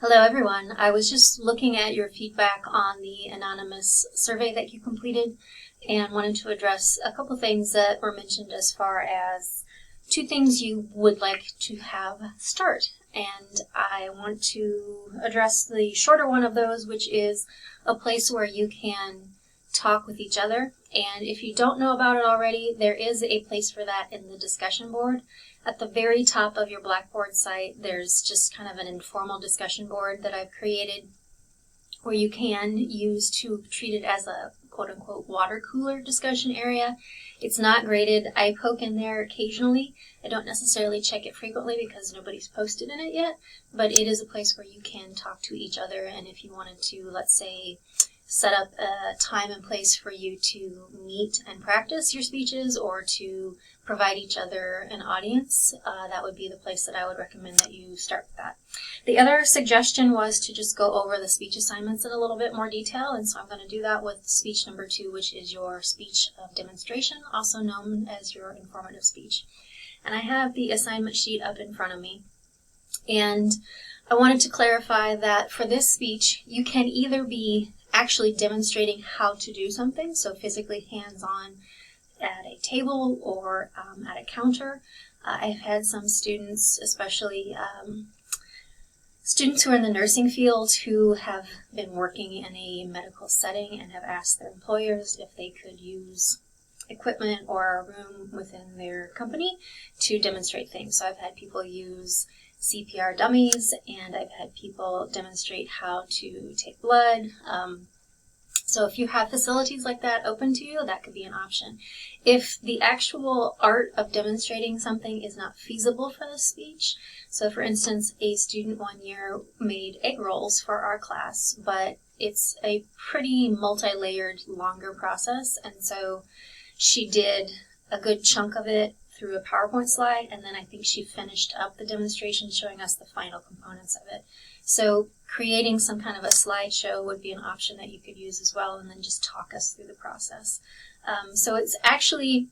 Hello everyone. I was just looking at your feedback on the anonymous survey that you completed and wanted to address a couple things that were mentioned as far as two things you would like to have start. And I want to address the shorter one of those, which is a place where you can talk with each other. And if you don't know about it already, there is a place for that in the discussion board. At the very top of your Blackboard site, there's just kind of an informal discussion board that I've created where you can use to treat it as a quote-unquote water cooler discussion area. It's not graded. I poke in there occasionally. I don't necessarily check it frequently because nobody's posted in it yet, but it is a place where you can talk to each other, and if you wanted to, let's say, set up a time and place for you to meet and practice your speeches or to provide each other an audience, that would be the place that I would recommend that you start with that. The other suggestion was to just go over the speech assignments in a little bit more detail, and so I'm going to do that with speech number 2, which is your speech of demonstration, also known as your informative speech. And I have the assignment sheet up in front of me, and I wanted to clarify that for this speech, you can either be actually demonstrating how to do something, so physically hands-on at a table or at a counter. I've had some students, especially students who are in the nursing field, who have been working in a medical setting and have asked their employers if they could use equipment or a room within their company to demonstrate things. So I've had people use CPR dummies, and I've had people demonstrate how to take blood. So if you have facilities like that open to you, that could be an option. If the actual art of demonstrating something is not feasible for the speech, so for instance, a student one year made egg rolls for our class, but it's a pretty multi-layered, longer process, and so she did a good chunk of it through a PowerPoint slide, and then I think she finished up the demonstration showing us the final components of it. So creating some kind of a slideshow would be an option that you could use as well, and then just talk us through the process. So it's actually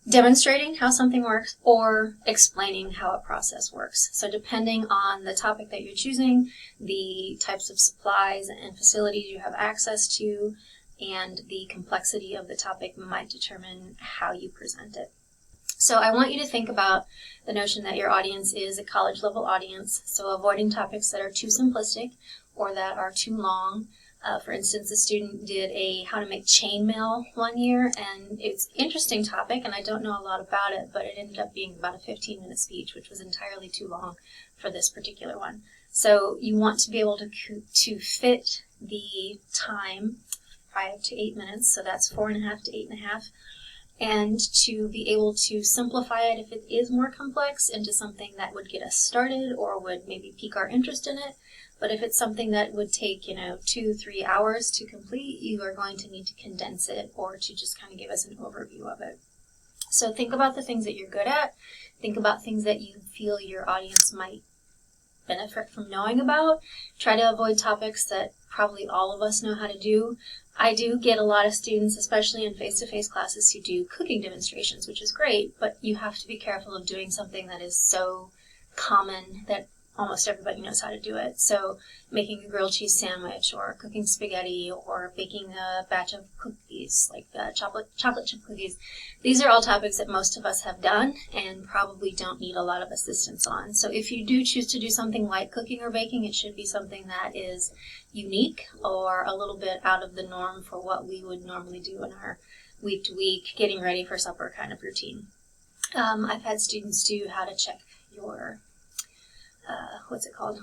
demonstrating how something works or explaining how a process works. So depending on the topic that you're choosing, the types of supplies and facilities you have access to, and the complexity of the topic might determine how you present it. So I want you to think about the notion that your audience is a college-level audience, so avoiding topics that are too simplistic or that are too long. For instance, a student did a how to make chainmail one year, and it's an interesting topic, and I don't know a lot about it, but it ended up being about a 15-minute speech, which was entirely too long for this particular one. So you want to be able to fit the time, 5 to 8 minutes, so that's 4.5 to 8.5, and to be able to simplify it if it is more complex into something that would get us started or would maybe pique our interest in it. But if it's something that would take, 2-3 hours to complete, you are going to need to condense it or to just kind of give us an overview of it. So think about the things that you're good at. Think about things that you feel your audience might benefit from knowing about. Try to avoid topics that probably all of us know how to do. I do get a lot of students, especially in face-to-face classes, who do cooking demonstrations, which is great, but you have to be careful of doing something that is so common that almost everybody knows how to do it. So making a grilled cheese sandwich or cooking spaghetti or baking a batch of cookies, like chocolate chip cookies. These are all topics that most of us have done and probably don't need a lot of assistance on. So if you do choose to do something like cooking or baking, it should be something that is unique or a little bit out of the norm for what we would normally do in our week-to-week, getting ready for supper kind of routine. I've had students do how to check your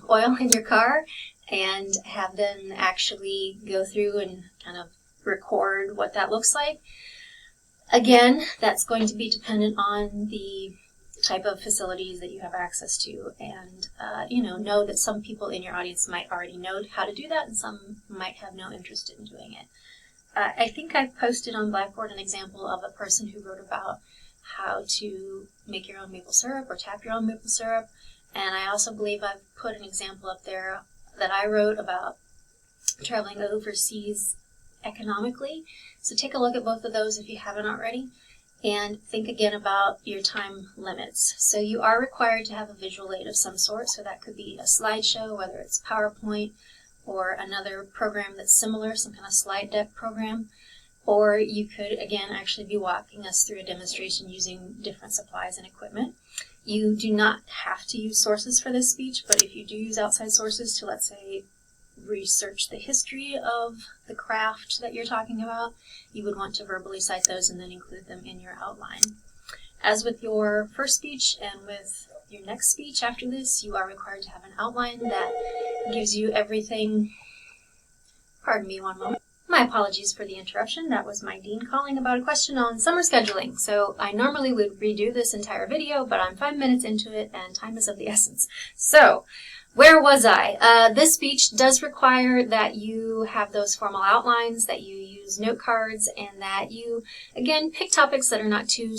oil in your car, and have them actually go through and kind of record what that looks like. Again, that's going to be dependent on the type of facilities that you have access to, and know that some people in your audience might already know how to do that, and some might have no interest in doing it. I think I've posted on Blackboard an example of a person who wrote about how to make your own maple syrup or tap your own maple syrup. And I also believe I've put an example up there that I wrote about traveling overseas economically. So take a look at both of those if you haven't already. And think again about your time limits. So you are required to have a visual aid of some sort, so that could be a slideshow, whether it's PowerPoint or another program that's similar, some kind of slide deck program. Or you could, again, actually be walking us through a demonstration using different supplies and equipment. You do not have to use sources for this speech, but if you do use outside sources to, let's say, research the history of the craft that you're talking about, you would want to verbally cite those and then include them in your outline. As with your first speech and with your next speech after this, you are required to have an outline that gives you everything. Pardon me one moment. My apologies for the interruption. That was my dean calling about a question on summer scheduling. So I normally would redo this entire video, but I'm 5 minutes into it and time is of the essence. So, where was I? This speech does require that you have those formal outlines, that you use note cards, and that you, again, pick topics that are not too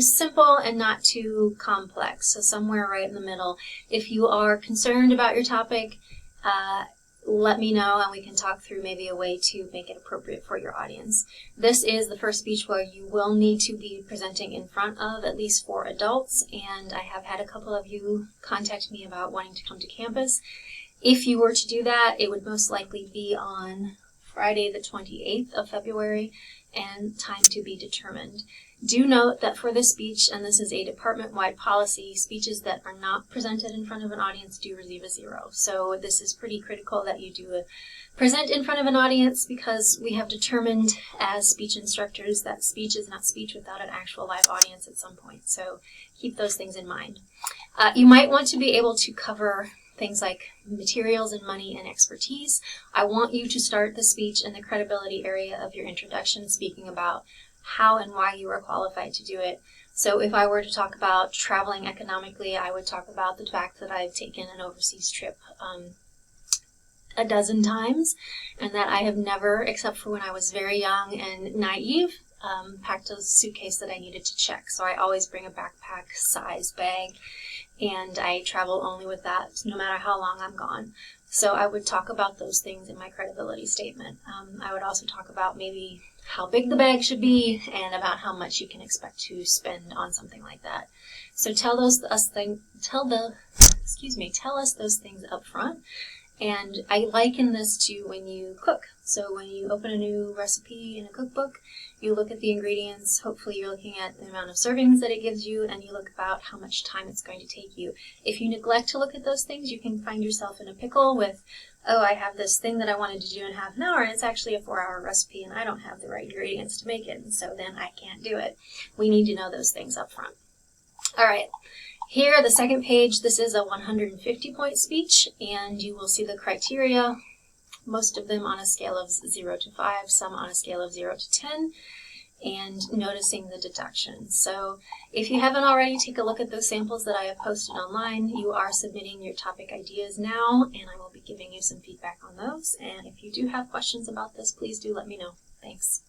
simple and not too complex. So somewhere right in the middle. If you are concerned about your topic, let me know and we can talk through maybe a way to make it appropriate for your audience. This is the first speech where you will need to be presenting in front of at least 4 adults, and I have had a couple of you contact me about wanting to come to campus. If you were to do that, it would most likely be on Friday the 28th of February, and time to be determined. Do note that for this speech, and this is a department-wide policy, speeches that are not presented in front of an audience do receive a 0. So this is pretty critical that you do present in front of an audience, because we have determined as speech instructors that speech is not speech without an actual live audience at some point. So keep those things in mind. You might want to be able to cover things like materials and money and expertise. I want you to start the speech in the credibility area of your introduction, speaking about how and why you are qualified to do it. So if I were to talk about traveling economically, I would talk about the fact that I've taken an overseas trip a dozen times, and that I have never, except for when I was very young and naive, packed a suitcase that I needed to check. So I always bring a backpack size bag, and I travel only with that no matter how long I'm gone. So I would talk about those things in my credibility statement. I would also talk about maybe how big the bag should be and about how much you can expect to spend on something like that. So tell us those things up front. And I liken this to when you cook. So when you open a new recipe in a cookbook, you look at the ingredients, hopefully you're looking at the amount of servings that it gives you, and you look about how much time it's going to take you. If you neglect to look at those things, you can find yourself in a pickle with, oh, I have this thing that I wanted to do in half an hour, and it's actually a 4-hour recipe, and I don't have the right ingredients to make it, and so then I can't do it. We need to know those things up front. All right. Here, the second page, this is a 150-point speech, and you will see the criteria, most of them on a scale of 0 to 5, some on a scale of 0 to 10, and noticing the deductions. So if you haven't already, take a look at those samples that I have posted online. You are submitting your topic ideas now, and I will be giving you some feedback on those. And if you do have questions about this, please do let me know. Thanks.